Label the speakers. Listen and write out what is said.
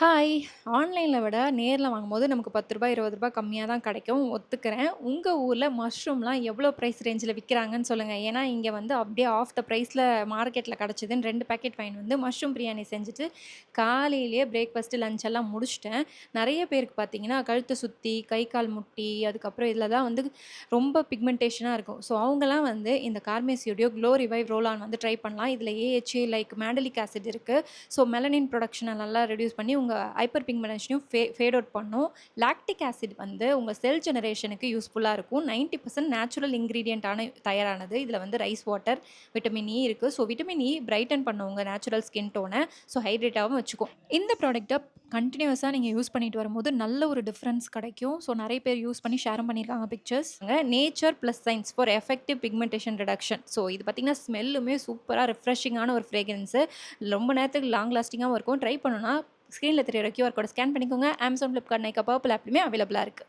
Speaker 1: Hi! ஆன்லைன்ல விட நேர்ல வாங்கும்போது நமக்கு ரூ. 10 ரூ. 20 கம்மியா தான் கிடைக்கும். ஒத்துக்கிறேன். உங்க ஊர்ல மஷ்ரூம்லாம் எவ்வளோ பிரைஸ் ரேஞ்சில விக்கிறாங்கன்னு சொல்லுங்க. ஏன்னா, இங்க வந்து அப்படியே ஆஃப் த பிரைஸ்ல மார்க்கெட்ல கிடைச்சதுன்னு 2 பாக்கெட் வாங்கிட்டு வந்து மஷ்ரூம் பிரியாணி செஞ்சுட்டு, காலையிலேயே பிரேக்ஃபாஸ்ட், லஞ்ச் எல்லாம் முடிச்சுட்டேன். நெறைய பேருக்கு பார்த்தீங்கன்னா, கழுத்த சுத்தி, கை, கால் முட்டி, அதுக்கப்புறம் இதில தான் வந்து ரொம்ப பிக்மென்டேஷனா இருக்கும். ஸோ, அவங்கலாம் வந்து இந்த கார்மேசியோடைய க்ளோ ரிவைவ் ரோல் ஆன் வந்து ட்ரை பண்ணலாம். இதில ஏஹெச்ஏ லைக் மேண்டலிக் ஆசிட் இருக்கு. ஸோ, மெலனின் புரொடக்ஷன நல்லா ரெடியூஸ் பண்ணி உங்க ஹைப்பர் பிக்மெண்டேஷனையும் ஃபேட் அவுட் பண்ணும். லாக்டிக் ஆசிட் வந்து உங்க செல் ஜெனரேஷனுக்கு யூஸ்ஃபுல்லா இருக்கும். 90% நேச்சுரல் இன்கிரீடியன்ட்டான தயாரானது. இதில வந்து ரைஸ் வாட்டர், விட்டமின் இ இருக்கு. ஸோ விட்டமின் இ பிரைட்டன் பண்ணும் உங்க நேச்சுரல் ஸ்கின் டோன. ஸோ ஹைட்ரேட்டாவும் வச்சுக்கும். இந்த ப்ராடக்ட்ட கன்டினியூஸா நீங்க யூஸ் பண்ணிட்டு வரும்போது நல்ல ஒரு டிஃபரன்ஸ் கிடைக்கும். ஸோ நெறைய பேர் யூஸ் பண்ணி ஷேரும் பண்ணியிருக்காங்க pictures. Nature plus science for effective pigmentation reduction. So இது பார்த்தீங்கன்னா ஸ்மெல்லுமே சூப்பரா ரிஃப்ரெஷிங்கான ஒரு ஃப்ரேக்ரன்ஸு. ரொம்ப நேரத்துக்கு லாங் லாஸ்டிங்காவும் இருக்கும். ட்ரை பண்ணணும்னா ஸ்க்ரீனில் தெரியிற கியூஆர் கோட ஸ்கேன் பண்ணிக்கோங்க. Amazon, Flipkart, Nykaa, Purple ஆப்லயுமே அவைலபிளா இருக்கு.